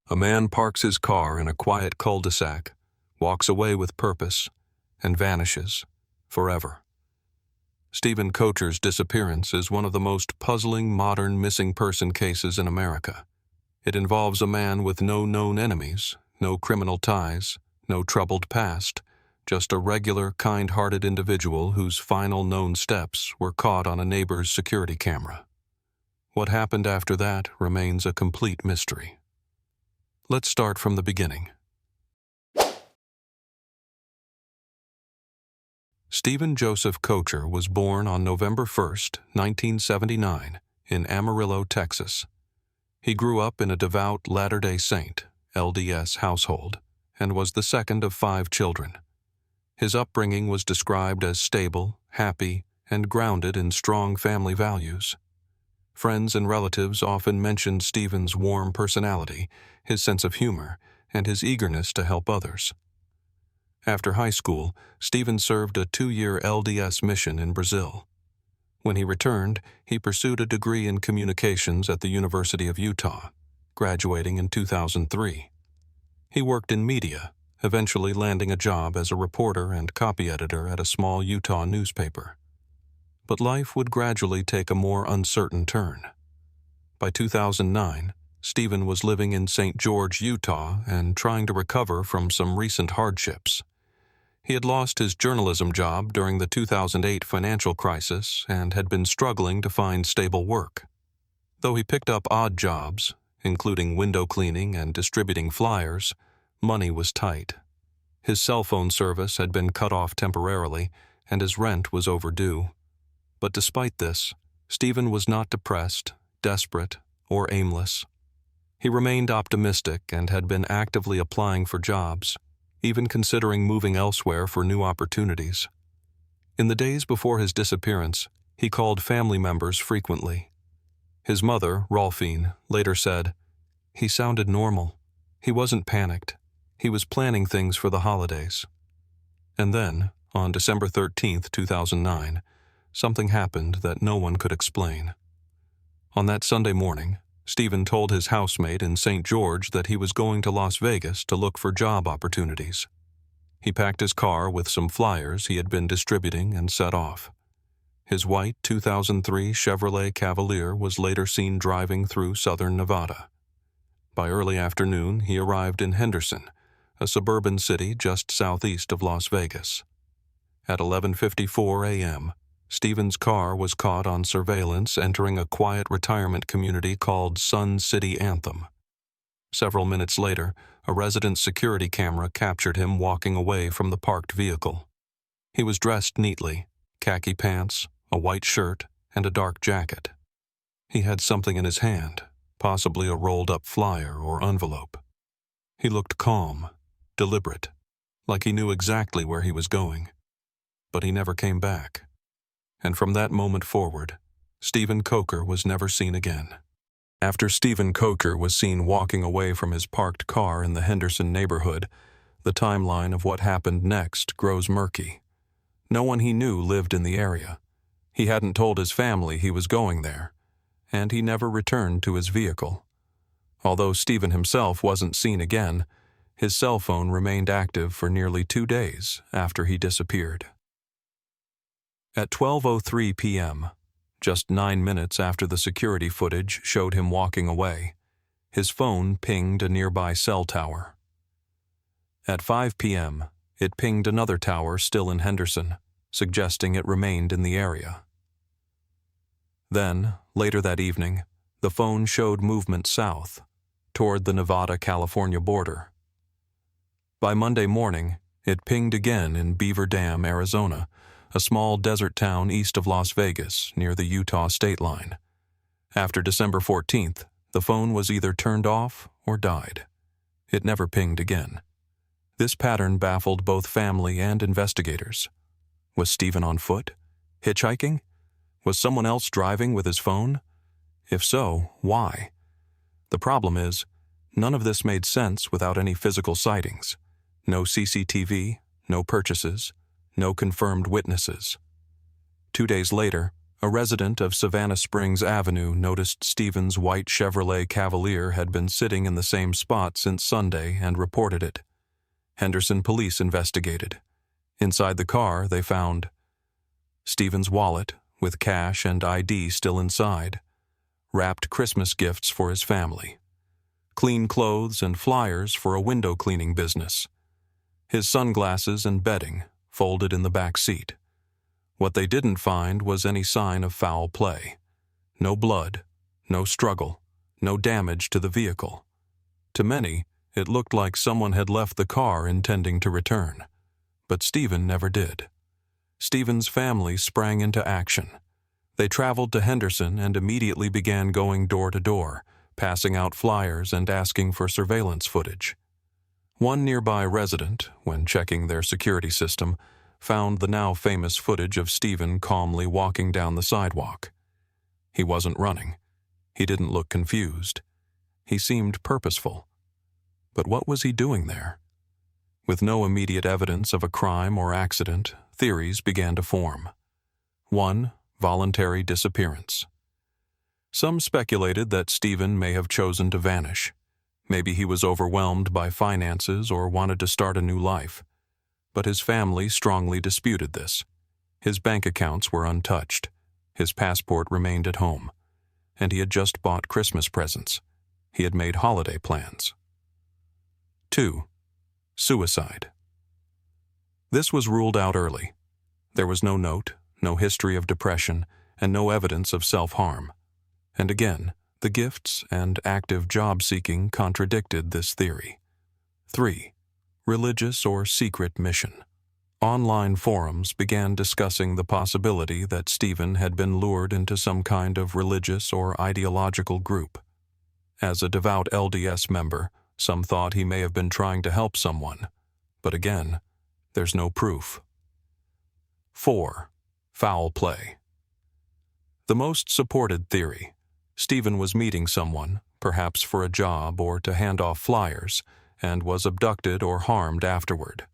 A man parks his car in a quiet cul-de-sac, walks away with purpose, and vanishes forever. Steven Koecher's disappearance is one of the most puzzling modern missing person cases in America. It involves a man with no known enemies, no criminal ties, no troubled past, just a regular, kind-hearted individual whose final known steps were caught on a neighbor's security camera. What happened after that remains a complete mystery. Let's start from the beginning. Steven Joseph Koecher was born on November 1, 1979, in Amarillo, Texas. He grew up in a devout Latter-day Saint, LDS household, and was the second of 5 children. His upbringing was described as stable, happy, and grounded in strong family values. Friends and relatives often mentioned Steven's warm personality, his sense of humor, and his eagerness to help others. After high school, Steven served a 2-year LDS mission in Brazil. When he returned, he pursued a degree in communications at the University of Utah, graduating in 2003. He worked in media, eventually landing a job as a reporter and copy editor at a small Utah newspaper. But life would gradually take a more uncertain turn. By 2009, Steven was living in St. George, Utah, and trying to recover from some recent hardships. He had lost his journalism job during the 2008 financial crisis and had been struggling to find stable work. Though he picked up odd jobs, including window cleaning and distributing flyers, money was tight. His cell phone service had been cut off temporarily, and his rent was overdue. But despite this, Steven was not depressed, desperate, or aimless. He remained optimistic and had been actively applying for jobs, even considering moving elsewhere for new opportunities. In the days before his disappearance, he called family members frequently. His mother, Rolfine, later said, "He sounded normal. He wasn't panicked. He was planning things for the holidays." And then, on December 13, 2009, something happened that no one could explain. On that Sunday morning, Steven told his housemate in St. George that he was going to Las Vegas to look for job opportunities. He packed his car with some flyers he had been distributing and set off. His white 2003 Chevrolet Cavalier was later seen driving through southern Nevada. By early afternoon, he arrived in Henderson, a suburban city just southeast of Las Vegas. At 11:54 a.m., Steven's car was caught on surveillance entering a quiet retirement community called Sun City Anthem. Several minutes later, a resident security camera captured him walking away from the parked vehicle. He was dressed neatly, khaki pants, a white shirt, and a dark jacket. He had something in his hand, possibly a rolled-up flyer or envelope. He looked calm, deliberate, like he knew exactly where he was going. But he never came back. And from that moment forward, Steven Koecher was never seen again. After Steven Koecher was seen walking away from his parked car in the Henderson neighborhood, the timeline of what happened next grows murky. No one he knew lived in the area. He hadn't told his family he was going there, and he never returned to his vehicle. Although Steven himself wasn't seen again, his cell phone remained active for nearly 2 days after he disappeared. At 12:03 p.m., just 9 minutes after the security footage showed him walking away, his phone pinged a nearby cell tower. At 5 p.m., it pinged another tower still in Henderson, suggesting it remained in the area. Then, later that evening, the phone showed movement south, toward the Nevada-California border. By Monday morning, it pinged again in Beaver Dam, Arizona, a small desert town east of Las Vegas near the Utah state line. After December 14th, the phone was either turned off or died. It never pinged again. This pattern baffled both family and investigators. Was Steven on foot? Hitchhiking? Was someone else driving with his phone? If so, why? The problem is, none of this made sense without any physical sightings. No CCTV, no purchases, no confirmed witnesses. 2 days later, A resident of Savannah Springs Avenue noticed Steven's white Chevrolet Cavalier had been sitting in the same spot since Sunday and reported it. Henderson police investigated. Inside the car, they found Steven's wallet, with cash and ID still inside, wrapped Christmas gifts for his family, clean clothes and flyers for a window cleaning business, his sunglasses and bedding folded in the back seat. What they didn't find was any sign of foul play. No blood, no struggle, no damage to the vehicle. To many, it looked like someone had left the car intending to return. But Steven never did. Steven's family sprang into action. They traveled to Henderson and immediately began going door to door, passing out flyers and asking for surveillance footage. One nearby resident, when checking their security system, found the now famous footage of Steven calmly walking down the sidewalk. He wasn't running. He didn't look confused. He seemed purposeful. But what was he doing there? With no immediate evidence of a crime or accident, theories began to form. 1. Voluntary disappearance. Some speculated that Steven may have chosen to vanish. Maybe he was overwhelmed by finances or wanted to start a new life. But his family strongly disputed this. His bank accounts were untouched. His passport remained at home. And he had just bought Christmas presents. He had made holiday plans. 2. Suicide. This was ruled out early. There was no note, no history of depression, and no evidence of self-harm. And again, the gifts and active job-seeking contradicted this theory. 3. Religious or secret mission. Online forums began discussing the possibility that Steven had been lured into some kind of religious or ideological group. As a devout LDS member, some thought he may have been trying to help someone. But again, there's no proof. 4. Foul play. The most supported theory. Steven was meeting someone, perhaps for a job or to hand off flyers, and was abducted or harmed afterward.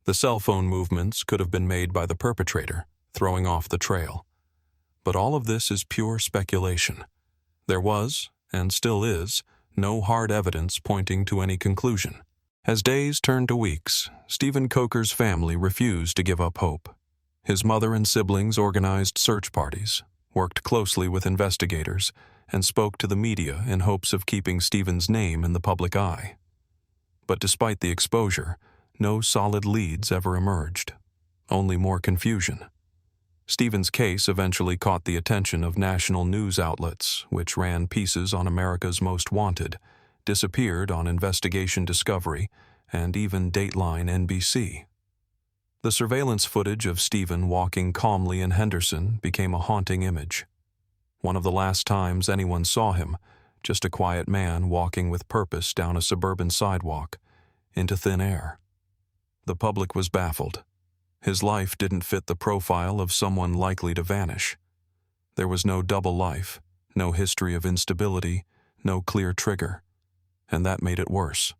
The cell phone movements could have been made by the perpetrator, throwing off the trail. But all of this is pure speculation. There was, and still is, no hard evidence pointing to any conclusion. As days turned to weeks, Steven Koecher's family refused to give up hope. His mother and siblings organized search parties, worked closely with investigators, and spoke to the media in hopes of keeping Steven's name in the public eye. But despite the exposure, no solid leads ever emerged, only more confusion. Steven's case eventually caught the attention of national news outlets, which ran pieces on America's Most Wanted, Disappeared on Investigation Discovery, and even Dateline NBC. The surveillance footage of Steven walking calmly in Henderson became a haunting image. One of the last times anyone saw him, just a quiet man walking with purpose down a suburban sidewalk, into thin air. The public was baffled. His life didn't fit the profile of someone likely to vanish. There was no double life, no history of instability, no clear trigger. And that made it worse.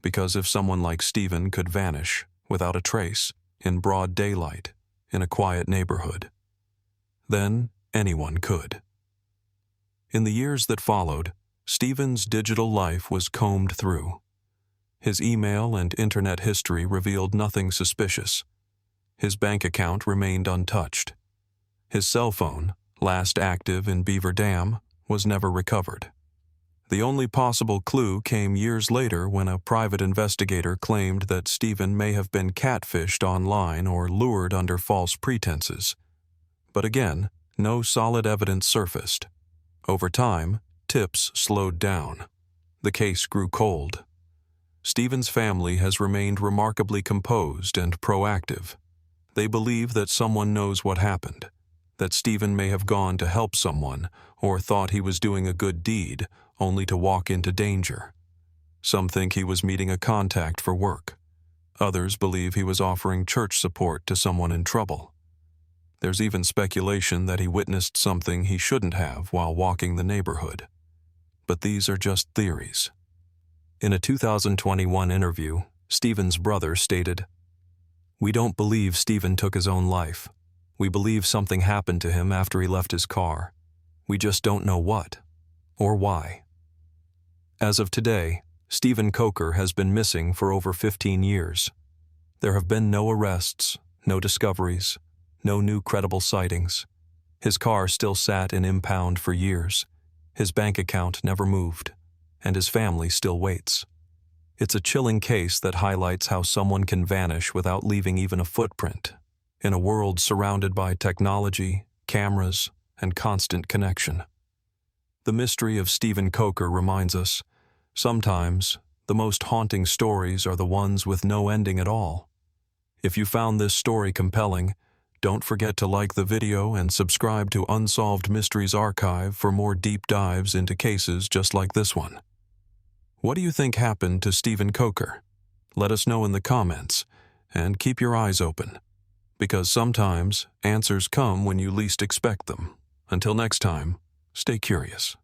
Because if someone like Steven could vanish, without a trace, in broad daylight, in a quiet neighborhood, then anyone could. In the years that followed, Steven's digital life was combed through. His email and internet history revealed nothing suspicious. His bank account remained untouched. His cell phone, last active in Beaver Dam, was never recovered. The only possible clue came years later when a private investigator claimed that Steven may have been catfished online or lured under false pretenses. But again, no solid evidence surfaced. Over time, tips slowed down. The case grew cold. Steven's family has remained remarkably composed and proactive. They believe that someone knows what happened, that Steven may have gone to help someone or thought he was doing a good deed only to walk into danger. Some think he was meeting a contact for work. Others believe he was offering church support to someone in trouble. There's even speculation that he witnessed something he shouldn't have while walking the neighborhood. But these are just theories. In a 2021 interview, Steven's brother stated, "We don't believe Steven took his own life. We believe something happened to him after he left his car. We just don't know what or why. As of today, Steven Koecher has been missing for over 15 years. There have been no arrests, no discoveries, no new credible sightings. His car still sat in impound for years. His bank account never moved, and his family still waits. It's a chilling case that highlights how someone can vanish without leaving even a footprint, in a world surrounded by technology, cameras, and constant connection. The mystery of Steven Koecher reminds us, sometimes the most haunting stories are the ones with no ending at all. If you found this story compelling, don't forget to like the video and subscribe to Unsolved Mysteries Archive for more deep dives into cases just like this one. What do you think happened to Steven Koecher? Let us know in the comments, and keep your eyes open, because sometimes answers come when you least expect them. Until next time, stay curious.